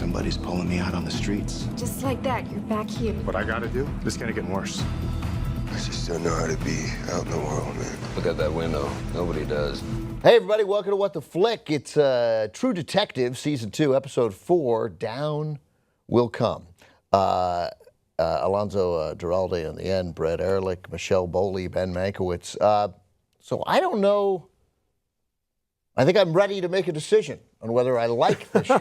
Somebody's pulling me out on the streets. Just like that, you're back here. What I gotta do? This is gonna get worse. I just don't know how to be out in the world, man. Look out that window. Nobody does. Hey, everybody, welcome to What the Flick. It's True Detective, Season 2, Episode 4, Down Will Come. Alonzo Duralde in the end, Brett Ehrlich, Michelle Boley, Ben Mankiewicz. So I don't know. I think I'm ready to make a decision on whether I like this show.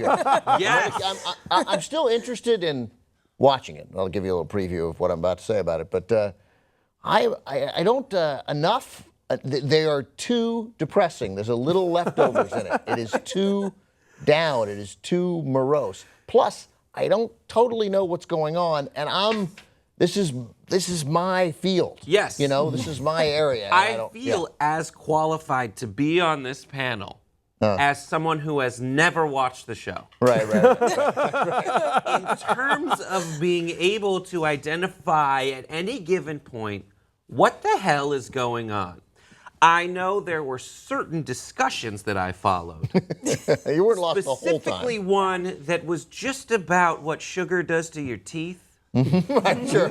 Yes. I'm still interested in watching it. I'll give you a little preview of what I'm about to say about it. But I don't enough. They are too depressing. There's a little leftovers in it. It is too down. It is too morose. Plus, I don't totally know what's going on, and this is my field. Yes. You know, this is my area. I feel as qualified to be on this panel as someone who has never watched the show. Right. In terms of being able to identify at any given point what the hell is going on. I know there were certain discussions that I followed. You weren't lost the whole time. Specifically one that was just about what sugar does to your teeth. I'm sure.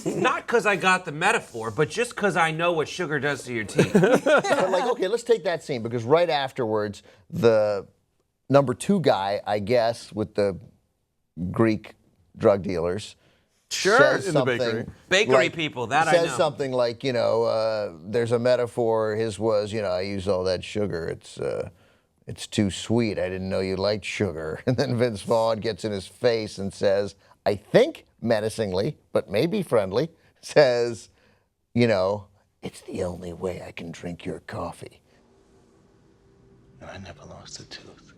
Not because I got the metaphor, but just because I know what sugar does to your teeth. But like, okay, let's take that scene, because right afterwards, the number 2 guy, I guess, with the Greek drug dealers, says in the bakery. Bakery like, people, that I know. says something like, you know, there's a metaphor. His was, you know, I use all that sugar. It's too sweet. I didn't know you liked sugar. And then Vince Vaughn gets in his face and says, I think menacingly, but maybe friendly, says, you know, it's the only way I can drink your coffee. I never lost a tooth.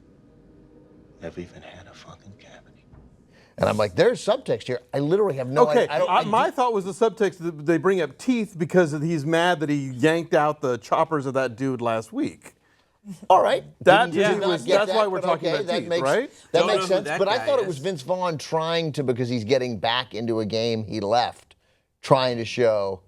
Never even had a fucking cavity. And I'm like, there's subtext here. I literally have no idea. My thought was the subtext that they bring up teeth because he's mad that he yanked out the choppers of that dude last week. All right. That's That's why we're talking about teeth, right? That makes sense. But I thought it was Vince Vaughn trying to, because he's getting back into a game he left, trying to show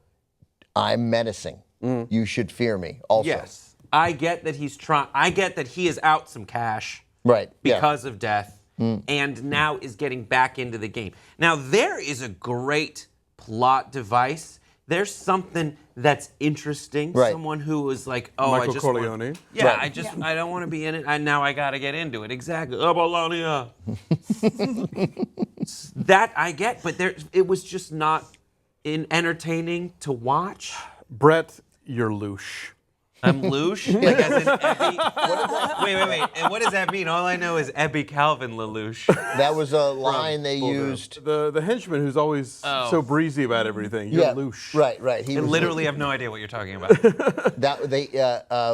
I'm menacing. You should fear me. Also. Yes. I get that he's trying. I get that he is out some cash. Right. Because of death. And now is getting back into the game. Now, there is a great plot device. There's something that's interesting. Right. Someone who was like, oh, Michael I just Corleone. I don't want to be in it, and now I got to get into it. Exactly. Bologna. That I get, but it was just not entertaining to watch. Brett, you're louche. I'm louche? Like as in Ebby? Wait. And what does that mean? All I know is Ebby Calvin LaLouche. That was a line they used. The henchman who's always so breezy about everything. You're louche. Right. I literally have no idea what you're talking about.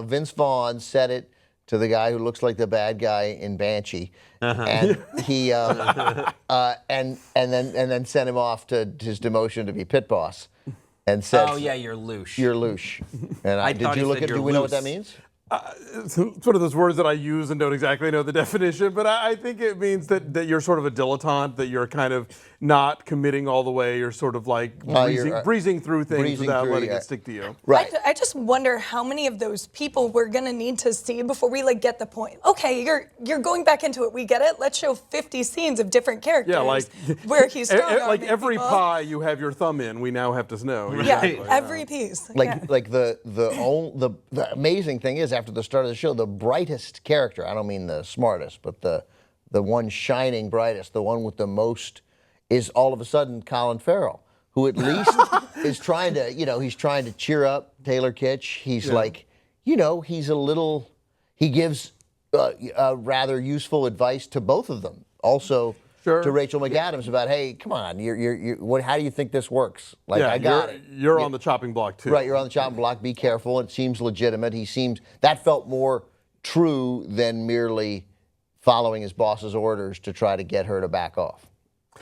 Vince Vaughn said it to the guy who looks like the bad guy in Banshee, and he and then sent him off to his demotion to be pit boss. And said, oh yeah, you're louche. You're louche. And did you look at? Do we know what that means? Sort of those words that I use and don't exactly know the definition, but I think it means that you're sort of a dilettante, that you're kind of not committing all the way. You're sort of like breezing through things without letting it stick to you. Right. I just wonder how many of those people we're gonna need to see before we like get the point. Okay, you're going back into it. We get it. Let's show 50 scenes of different characters. Yeah, like where he's strong. Like every pie you have your thumb in, we now have to know. Yeah, every piece. Like the amazing thing is, after the start of the show, the brightest character, I don't mean the smartest, but the one shining brightest, the one with the most, is all of a sudden Colin Farrell, who at least is trying to, he's trying to cheer up Taylor Kitsch. He's like, he gives rather useful advice to both of them. Also, to Rachel McAdams about, hey, come on, how do you think this works? Like, I got it. You're on the chopping block too. Right, you're on the chopping block. Be careful. It seems legitimate. That felt more true than merely following his boss's orders to try to get her to back off.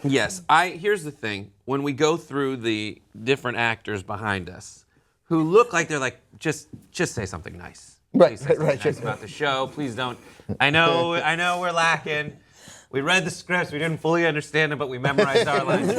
Yes, here's the thing. When we go through the different actors behind us, who look like they're like, just say something nice. Right. Nice about the show. Please don't. I know we're lacking. We read the scripts, we didn't fully understand it, but we memorized our lines.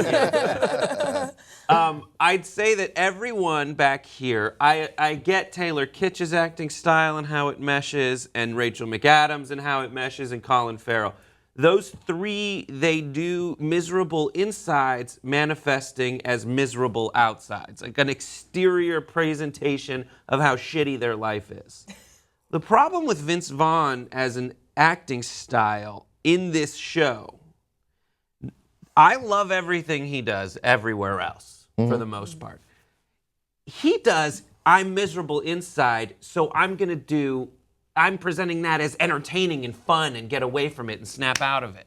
I'd say that everyone back here, I get Taylor Kitsch's acting style and how it meshes, and Rachel McAdams and how it meshes, and Colin Farrell. those three, they do miserable insides manifesting as miserable outsides, like an exterior presentation of how shitty their life is. The problem with Vince Vaughn as an acting style in this show, I love everything he does everywhere else, for the most part. He does, I'm miserable inside, so I'm presenting that as entertaining and fun and get away from it and snap out of it.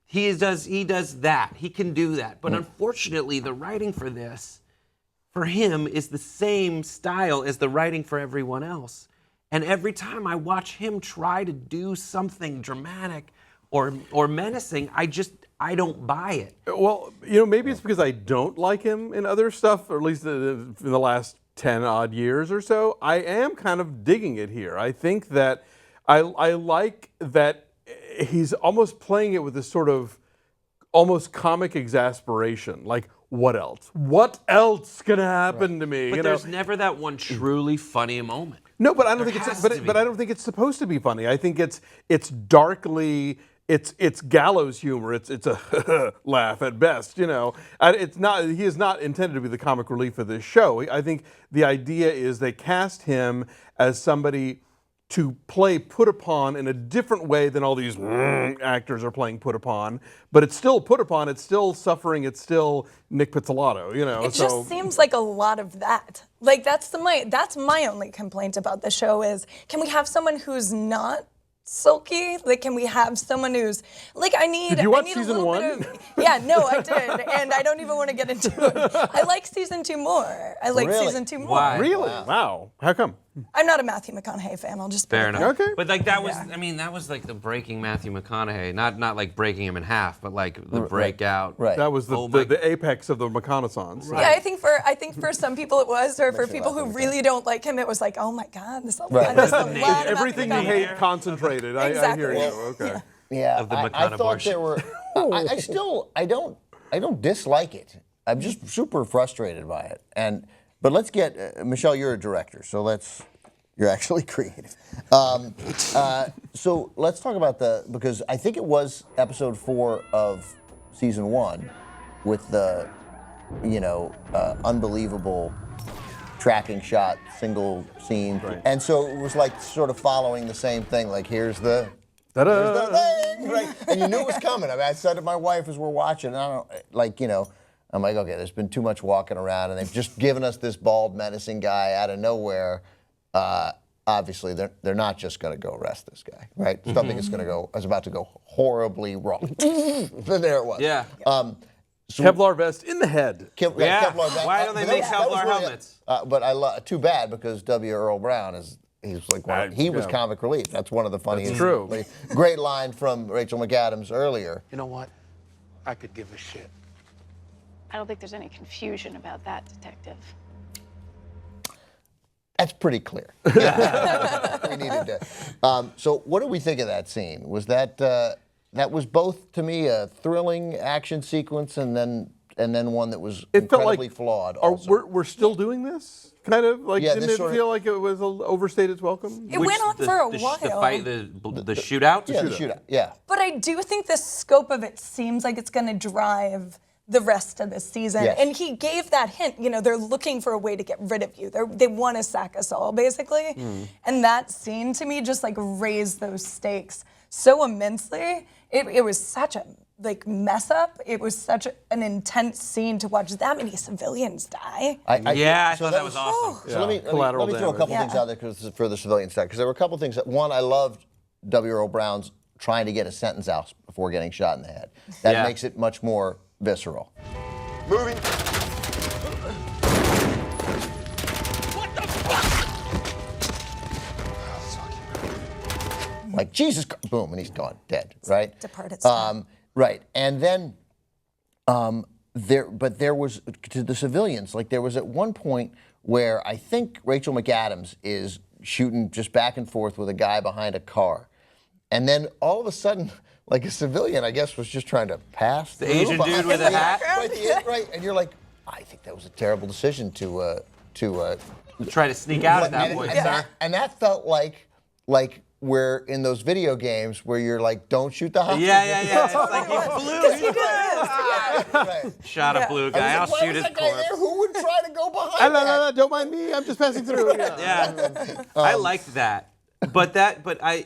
He does that. He can do that. But unfortunately, the writing for this, for him, is the same style as the writing for everyone else. And every time I watch him try to do something dramatic or menacing, I don't buy it. Well, maybe it's because I don't like him in other stuff, or at least in the last 10 odd years or so. I am kind of digging it here. I think that I like that he's almost playing it with this sort of almost comic exasperation. Like, what else? What else can happen to me? But there's never that one truly funny moment. No, but I don't think it's. But I don't think it's supposed to be funny. I think it's darkly. It's gallows humor. It's a laugh at best. It's not. He is not intended to be the comic relief of this show. I think the idea is they cast him as somebody to play put upon in a different way than all these actors are playing put upon. But it's still put upon. It's still suffering. It's still Nick Pizzolatto. It just seems like a lot of that. Like that's my only complaint about the show is, can we have someone who's not sulky? Like, can we have someone who's like, Did you watch season 1? Yeah, no, I did, and I don't even want to get into it. I like season 2 more. Season 2 more. Why? Really? Wow. How come? I'm not a Matthew McConaughey fan. I'll just fair enough. Okay. But like that was, that was like the breaking Matthew McConaughey. Not like breaking him in half, but like the breakout. Right. That was the apex of the reconnaissance. Yeah, I think for some people it was, or for people who really don't like him, it was like, oh my God, this is a lot of Everything you Matthew hate concentrated. I hear you. Okay. Yeah, Of the I McConaughey thought there were. I don't dislike it. I'm just super frustrated by it. But let's get Michelle. You're a director, so you're actually creative. So let's talk about because I think it was episode 4 of season 1 with the unbelievable tracking shot, single scene, and so it was like sort of following the same thing. Like here's the thing, right? And you knew it was coming. I said to my wife as we're watching, I'm like, okay, there's been too much walking around, and they've just given us this bald, menacing guy out of nowhere. Obviously, they're not just going to go arrest this guy, right? Something is about to go horribly wrong. Then there it was. Yeah. Kevlar vest in the head. Kevlar vest. Why don't they make Kevlar helmets? But too bad because W. Earl Brown he's like he was comic relief. That's one of the funniest. That's true. Great line from Rachel McAdams earlier. You know what? I could give a shit. I don't think there's any confusion about that, Detective. That's pretty clear. We needed to. So what do we think of that scene? Was that was both to me a thrilling action sequence and then one that was incredibly flawed. We're still doing this? Kind of like didn't it feel like it was overstayed its welcome? It went on for a while. The fight, the shootout? Yeah, the shootout. Yeah. But I do think the scope of it seems like it's going to drive the rest of the season. Yes. And he gave that hint, they're looking for a way to get rid of you. They want to sack us all, basically. And that scene, to me, just like raised those stakes so immensely. It was such a mess up. It was such an intense scene to watch that many civilians die. I thought that was awesome. So let me throw a couple things out there for the civilian side, because there were a couple things that, one, I loved W. Earl Brown's trying to get a sentence out before getting shot in the head. That makes it much more visceral. Moving. What the fuck? Like, Jesus, boom, and he's gone, dead, right? Departed. Right, and then there was, to the civilians, like there was at one point where I think Rachel McAdams is shooting just back and forth with a guy behind a car. And then all of a sudden, like a civilian, I guess, was just trying to pass the Asian dude with a hat? Right, and you're like, I think that was a terrible decision to try to sneak out at that point, sir. And that felt like where in those video games where you're like, don't shoot the hostage. Yeah. It's like you blew. Right. Shot a blue guy. I'll shoot his corpse. Who would try to go behind No, don't mind me. I'm just passing through. Yeah. I liked that. But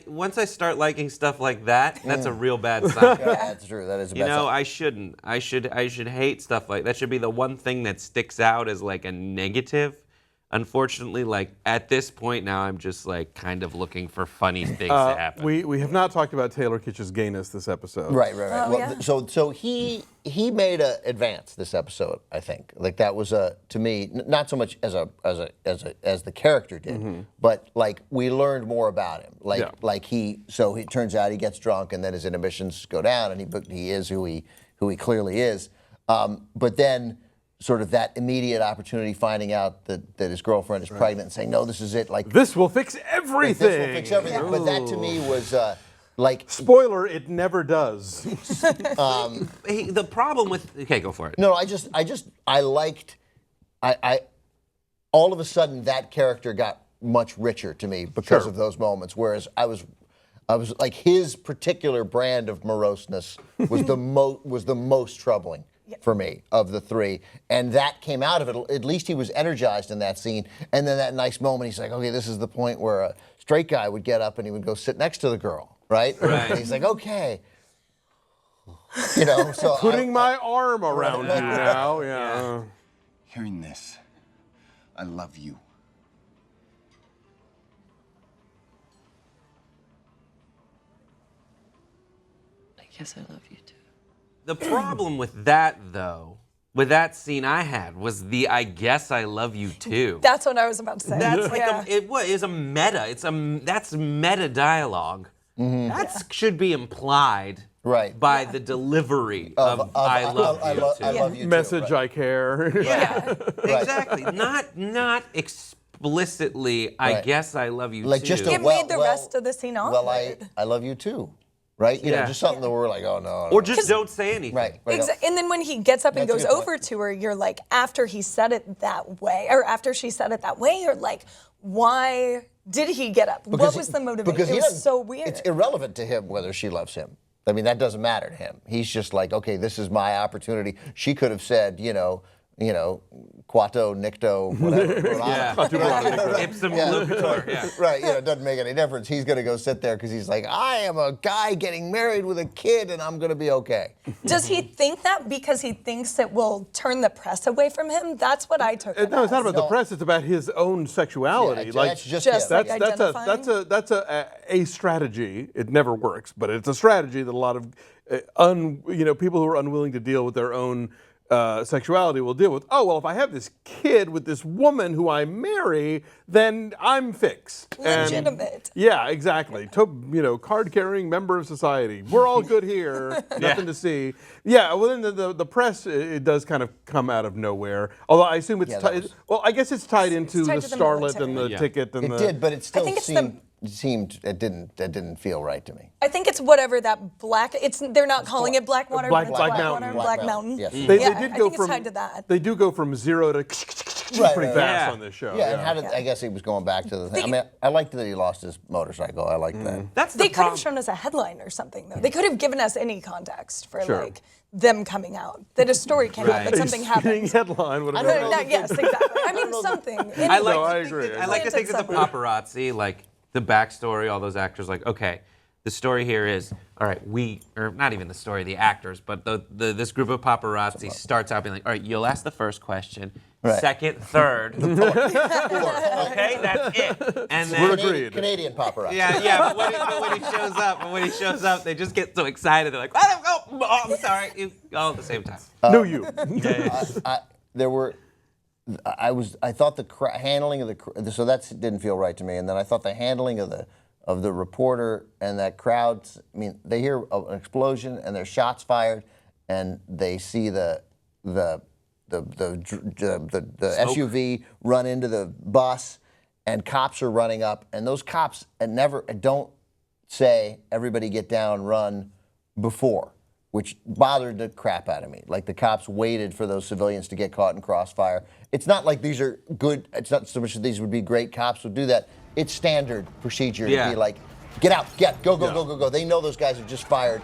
once I start liking stuff like that, that's a real bad sign. Yeah, that's true. That is a bad sign. I shouldn't. I should hate stuff like that. Should be the one thing that sticks out as like a negative. Unfortunately, like at this point now, I'm just like kind of looking for funny things to happen. We have not talked about Taylor Kitsch's gayness this episode. Right. Oh, Well, yeah. So he made an advance this episode. I think like that was to me not so much as the character did, but like we learned more about him. Like he turns out he gets drunk and then his inhibitions go down and he is who he clearly is. But then sort of that immediate opportunity, finding out that his girlfriend is pregnant and saying, no, this is it. Like This will fix everything. This will fix everything. But that to me was like. Spoiler, it never does. The problem with go for it. No, I liked all of a sudden that character got much richer to me because of those moments. Whereas I was like his particular brand of moroseness was the most troubling for me of the three, and that came out of it. At least he was energized in that scene, and then that nice moment, he's like, okay, this is the point where a straight guy would get up and he would go sit next to the girl, right? And he's like, okay, so Putting my arm around you now, yeah. Hearing this, I love you. I guess I love you too. The problem with that, though, with that scene I had, was the "I guess I love you too." That's what I was about to say. That's like it is a meta. That's meta dialogue. That should be Mm-hmm. implied Right. by the delivery of "I love you too." I love you too. Message I care. Yeah, exactly. Not explicitly. I Right. guess I love you Like too. just a It made the rest of the scene awkward. I love you too, right? Yeah. Just something that we're like, oh no. or just don't say anything. right. And then when he gets up and That's a goes good over to her, you're like, after he said it that way, or after she said it that way, you're like, why did he get up? What was the motivation? Because It was so weird. It's irrelevant to him whether she loves him. I mean, that doesn't matter to him. He's just like, okay, this is my opportunity. She could have said, quato, nicto, whatever. Ipsum loquitur. Yeah. Right, it doesn't make any difference. He's going to go sit there because he's like, I am a guy getting married with a kid and I'm going to be okay. Does he think that because he thinks it will turn the press away from him? That's what I took it No, it's not as. about the press. It's about his own sexuality. Yeah, like that's just Just him. like that's a strategy. It never works, but it's a strategy that a lot of people who are unwilling to deal with their own sexuality will deal with. Oh well, if I have this kid with this woman who I marry, then I'm fixed. Legitimate. Yeah, exactly. Card-carrying member of society. We're all good here. Nothing to see. Yeah. Well, then the press it does kind of come out of nowhere. Although I assume it's tied. Well, I guess it's tied into tied the to the starlet military. and the ticket and It the. did, but it still think it's it didn't feel right to me. I think it's whatever that black. They're not calling it Blackwater. Black but it's Mountain. Black Mountain. Yes. They Yeah, did I go think from it's tied to that. They do go from 0 to Right, pretty right. fast Yeah. on this show. Yeah, and how did I guess he was going back to the thing. I mean, I liked that he lost his motorcycle. I liked that. That's the They could problem. have shown us a headline or something, though. They could have given us any context for Sure. like them coming out. That a story came out, that Right. something A spinning happened. headline would have I been. don't know. Yes, exactly. I mean, something. I like. No, to I think agree. that- I like to think that the paparazzi, like the backstory, all those actors, like, okay, the story here is, all right, or not even the story, the actors, but this group of paparazzi starts out being like, all right, you'll ask the first question, Right. second, third, fourth. Okay, that's it. And then We're agreed. Canadian paparazzi. Yeah, but when he shows up, they just get so excited. They're like, oh, I'm sorry, all at the same time. No, you. I thought the handling of the so that didn't feel right to me, and then I thought the handling of the reporter and that crowd. I mean, they hear an explosion and there's shots fired, and they see the SUV run into the bus, and cops are running up, and those cops don't say everybody get down, run before, which bothered the crap out of me. Like the cops waited for those civilians to get caught in crossfire. It's not like these are good, it's not so much that these would be great cops would do that. It's standard procedure to be like, Get out, go. They know those guys have just fired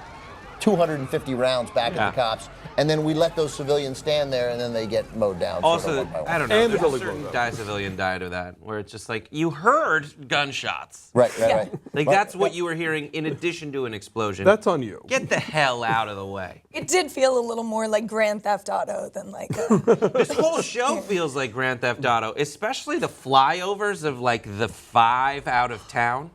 250 rounds back at the cops, and then we let those civilians stand there, and then they get mowed down. Also, one by one. I don't know, and there's a certain civilian died of that, where it's just like, you heard gunshots. Right. Like, that's what you were hearing in addition to an explosion. That's on you. Get the hell out of the way. It did feel a little more like Grand Theft Auto than like This whole show feels like Grand Theft Auto, especially the flyovers of, like, the 5 out of town.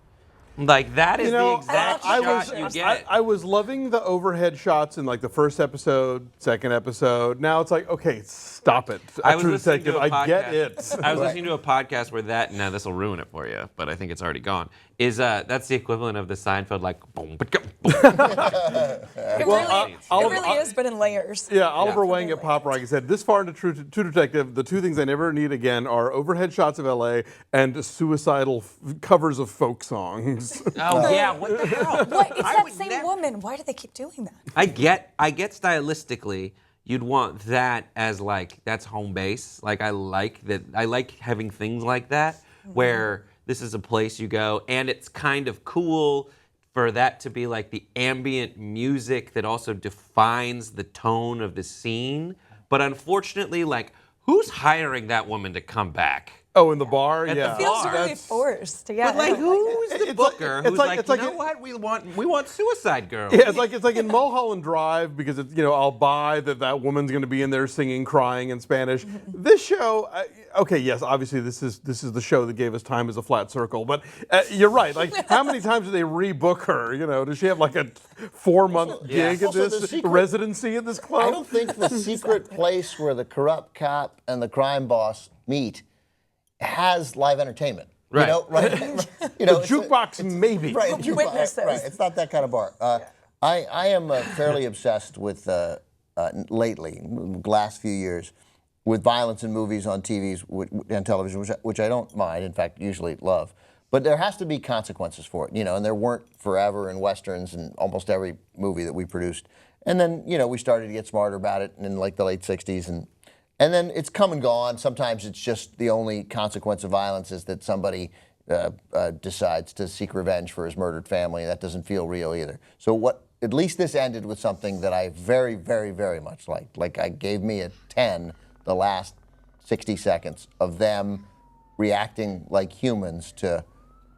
Like, that is the exact shot you get. I was loving the overhead shots in, like, the first episode, second episode. Now it's like, okay, stop it. True Detective, I get it. I was listening to a podcast where that, now this will ruin it for you, but I think it's already gone, is that's the equivalent of the Seinfeld, like, boom, boom. It really is, but in layers. Yeah, Oliver Wang at Paparazzi said, this far into True Detective, the two things I never need again are overhead shots of L.A. and suicidal covers of folk songs. Oh, yeah, what the hell? What? It's that same woman. Why do they keep doing that? I get stylistically, you'd want that as, like, that's home base. Like, I like that. I like having things like that where this is a place you go, and it's kind of cool for that to be like the ambient music that also defines the tone of the scene. But unfortunately, like, who's hiring that woman to come back? Oh, in the bar? At Yeah. It feels really forced. Yeah. But, like, who's the booker who's like, you know what, we want Suicide Girl. Yeah, it's like in Mulholland Drive, because it's, I'll buy that woman's going to be in there singing, crying in Spanish. This show, okay, yes, obviously this is the show that gave us Time as a Flat Circle, but you're right. Like, how many times do they rebook her? Does she have like a 4-month gig at this residency at this club? I don't think the secret place where the corrupt cop and the crime boss meet has live entertainment. Right. The jukebox, maybe. Right, jukebox. Right. It's not that kind of bar. I am fairly obsessed with, lately, the last few years, with violence in movies on TVs and television, which I don't mind, in fact, usually love. But there has to be consequences for it, and there weren't forever in Westerns in almost every movie that we produced. And then, we started to get smarter about it in like the late 60s, and then it's come and gone. Sometimes it's just the only consequence of violence is that somebody decides to seek revenge for his murdered family. That doesn't feel real either. So at least this ended with something that I very, very, very much liked. Like, I gave me a 10 the last 60 seconds of them reacting like humans to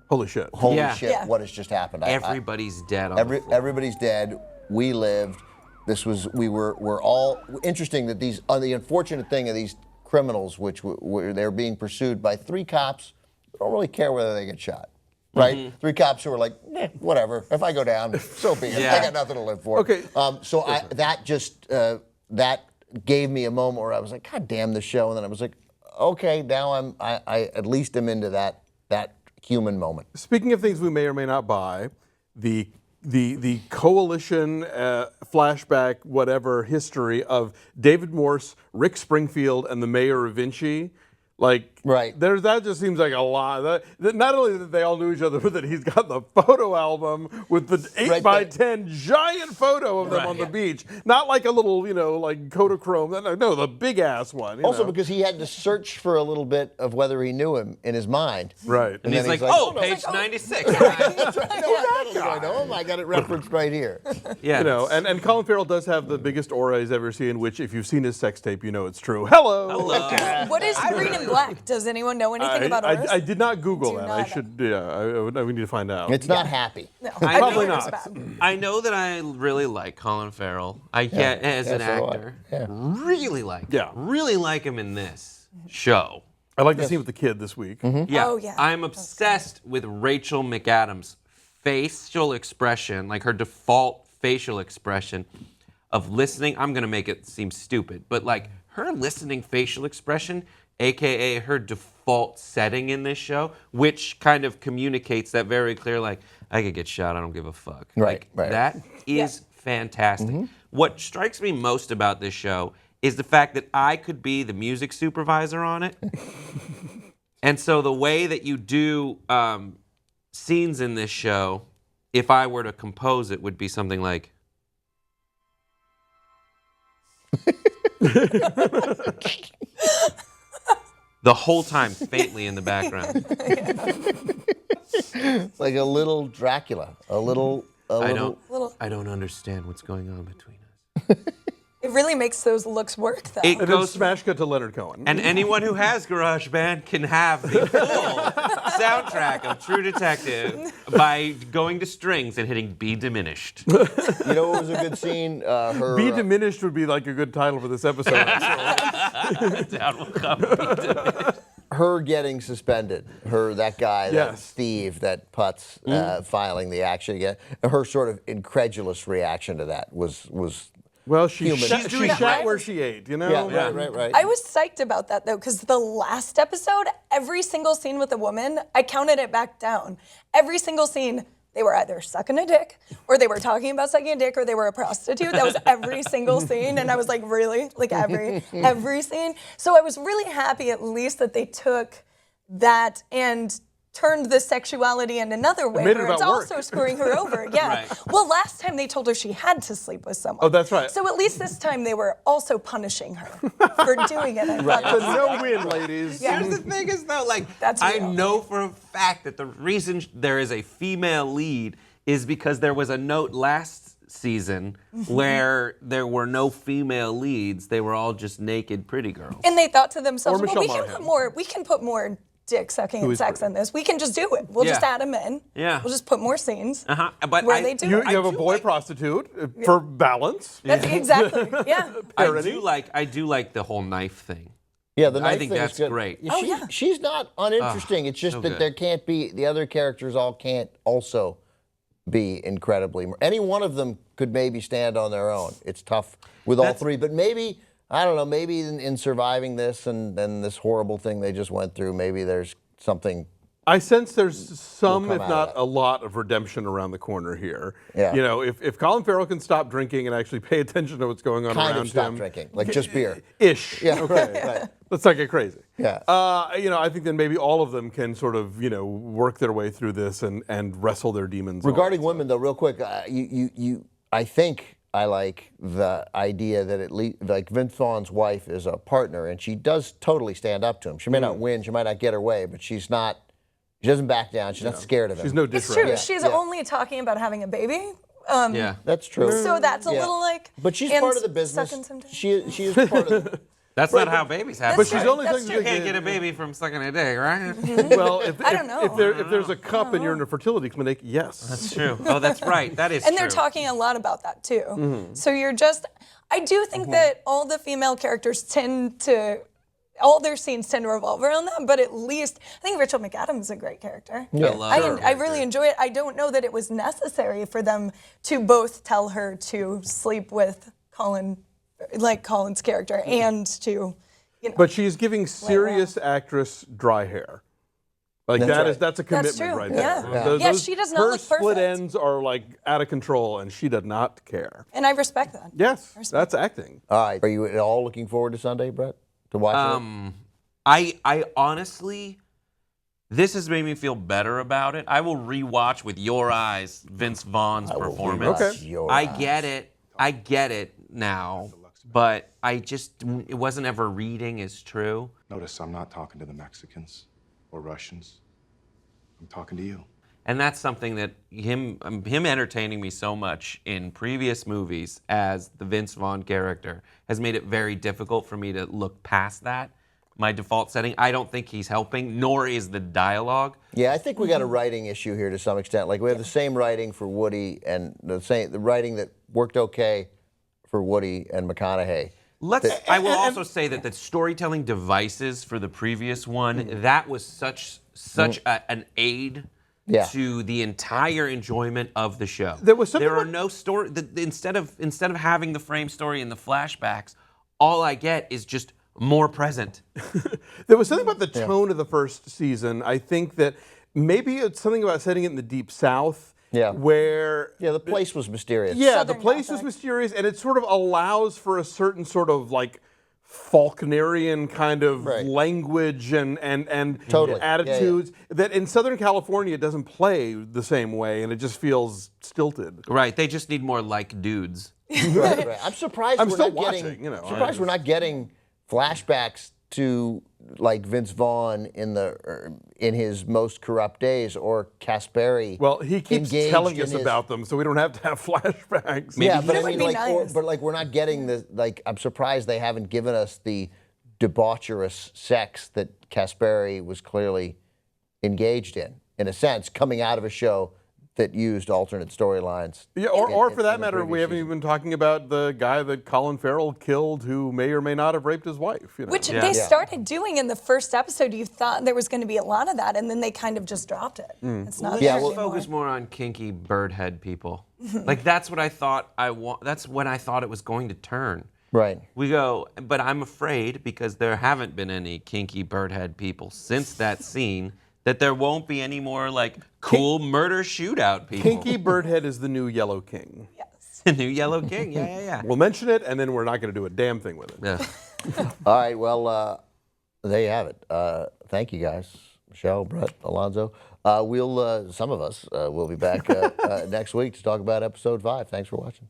holy shit, what has just happened. Everybody's dead on the floor. Everybody's dead. We lived. We're all interesting that the unfortunate thing of these criminals, which they're being pursued by 3 cops who don't really care whether they get shot, right? Mm-hmm. 3 cops who are like, whatever. If I go down, so be it. I got nothing to live for. Okay. That gave me a moment where I was like, God damn this show, and then I was like, okay, now I at least am into that human moment. Speaking of things we may or may not buy, the coalition flashback, whatever history of David Morse, Rick Springfield, and the mayor of Vinci, that just seems like a lot. That not only that they all knew each other, but that he's got the photo album with the 8x10 giant photo of them on the beach. Not like a little, like Kodachrome. No, the big ass one. Also because he had to search for a little bit of whether he knew him in his mind. Right. And he's like, page 96. I know him. I got it referenced right here. Yeah. And Colin Farrell does have the biggest aura he's ever seen, which if you've seen his sex tape, you know it's true. Hello. What is green and black? Does anyone know anything about Oris? I did not Google that. I should. Yeah, we need to find out. It's not happy. No, probably not. I know that I really like Colin Farrell. As an actor, really like him in this show. I like the scene with the kid this week. Mm-hmm. Yeah. Oh, yeah. I'm obsessed with Rachel McAdams' facial expression, like her default facial expression of listening. I'm gonna make it seem stupid, but like her listening facial expression, AKA her default setting in this show, which kind of communicates that very clear, like, I could get shot, I don't give a fuck. Right. That is fantastic. Mm-hmm. What strikes me most about this show is the fact that I could be the music supervisor on it. And so the way that you do scenes in this show, if I were to compose it, would be something like... the whole time faintly in the background. Like a little Dracula, a little. I don't understand what's going on between us. It really makes those looks work, though. And then smash cut to Leonard Cohen. And anyone who has GarageBand can have the full soundtrack of True Detective by going to strings and hitting Be Diminished. You know what was a good scene? Be Diminished would be like a good title for this episode. Down will come, Be Diminished. Her getting suspended, that guy, that Steve, that Putz filing the action again, her sort of incredulous reaction to that was well, she She's doing shat where she ate, you know? Yeah, right. I was psyched about that, though, because the last episode, every single scene with a woman, I counted it back down. Every single scene, they were either sucking a dick, or they were talking about sucking a dick, or they were a prostitute. That was every single scene, and I was like, really? Like every scene? So I was really happy, at least, that they took that and turned the sexuality in another way, where it's also screwing her over. Yeah. Right. Well, last time they told her she had to sleep with someone. Oh, that's right. So at least this time they were also punishing her for doing it. So no win, ladies. Yeah. Here's the thing is, though, like, That's I real. know for a fact that the reason there is a female lead is because there was a note last season where there were no female leads. They were all just naked pretty girls. And they thought to themselves, Or well, we Michelle can put more dick sucking and sex in this. We can just do it. We'll just add them in. Yeah. We'll just put more scenes But where they do You it. have a boy prostitute for balance. That's exactly, yeah. I do like the whole knife thing. Yeah, the knife I think thing is that's good. great. She's not uninteresting. It's just so that good. there can't be, the other characters all can't also be incredibly, any one of them could maybe stand on their own. It's tough with all three, but maybe, I don't know, maybe in surviving this and this horrible thing they just went through, maybe there's something. I sense there's some, if out of not that. a lot, of redemption around the corner here. Yeah. You know, if Colin Farrell can stop drinking and actually pay attention to what's going on Kind around of stop him. drinking, like just beer. Ish. Yeah, Okay. right. Let's not get crazy. Yeah. You know, I think then maybe all of them can sort of, you know, work their way through this and wrestle their demons. Regarding women, though, real quick, I think I like the idea that at least, like Vince Vaughn's wife is a partner, and she does totally stand up to him. She may not win, she might not get her way, but she doesn't back down. She's not scared of him. She's no dish It's true. rag. She's only talking about having a baby. Yeah. That's true. So that's a little like. But she's and part of the business. sucking some dick. She is part of the. That's not how babies happen. But she's only That's sucking You dick. can't get a baby from sucking a dick, right? Well, if don't know. if there's a cup and you're in a fertility clinic, yes. That's true. Oh, that's right. That is And true. they're talking a lot about that too. So you're just, I do think that all the female characters all their scenes tend to revolve around that, but at least, I think Rachel McAdams is a great character. Yeah. I really enjoy it. I don't know that it was necessary for them to both tell her to sleep with Colin's character and to, you know. But she's giving serious actress dry hair. Like that's a commitment true. right Yeah. there. Yeah, she does not her look split perfect. ends are like out of control, and she does not care. And I respect that. Yes, that's acting. All right. Are you at all looking forward to Sunday, Brett? To watch it? I honestly, this has made me feel better about it. I will rewatch with your eyes Vince Vaughn's performance. Rewatch your I eyes. get it now, but it wasn't ever reading as true. Notice I'm not talking to the Mexicans or Russians. I'm talking to you. And that's something that him entertaining me so much in previous movies as the Vince Vaughn character has made it very difficult for me to look past that. My default setting, I don't think he's helping, nor is the dialogue. Yeah, I think we got a writing issue here to some extent. Like we have the same writing for Woody and the writing that worked okay for Woody and McConaughey. I will also say that the storytelling devices for the previous one, that was such an aid to the entire enjoyment of the show. There are no story. Instead of having the frame story and the flashbacks, all I get is just more present. There was something about the tone of the first season. I think that maybe it's something about setting it in the Deep South. Yeah. Where the place was mysterious. Yeah, Southern the place Gothic. was mysterious, and it sort of allows for a certain sort of like Faulknerian kind of language and Totally. attitudes that in Southern California doesn't play the same way, and it just feels stilted. Right, they just need more like dudes. Right. I'm surprised I'm we're still not watching, getting. you know, Surprised we're not getting flashbacks to like Vince Vaughn in his most corrupt days, or Caspere. Well, he keeps telling us about them, so we don't have to have flashbacks. Yeah, but I mean, like, we're not getting the like. I'm surprised they haven't given us the debaucherous sex that Caspere was clearly engaged in a sense, coming out of a show that used alternate storylines. Yeah, or for that matter, we haven't even been talking about the guy that Colin Farrell killed, who may or may not have raped his wife. You know? Which they started doing in the first episode. You thought there was going to be a lot of that, and then they kind of just dropped it. It's not there Let's anymore. focus more on kinky birdhead people. Like that's what I thought that's when I thought it was going to turn. Right. We go, but I'm afraid because there haven't been any kinky birdhead people since that scene, that there won't be any more like cool murder shootout people. Kinky Birdhead is the new Yellow King. Yes. The new Yellow King, yeah. We'll mention it, and then we're not going to do a damn thing with it. Yeah. All right, well, there you have it. Thank you, guys. Michelle, Brett, Alonzo. Some of us will be back next week to talk about episode 5. Thanks for watching.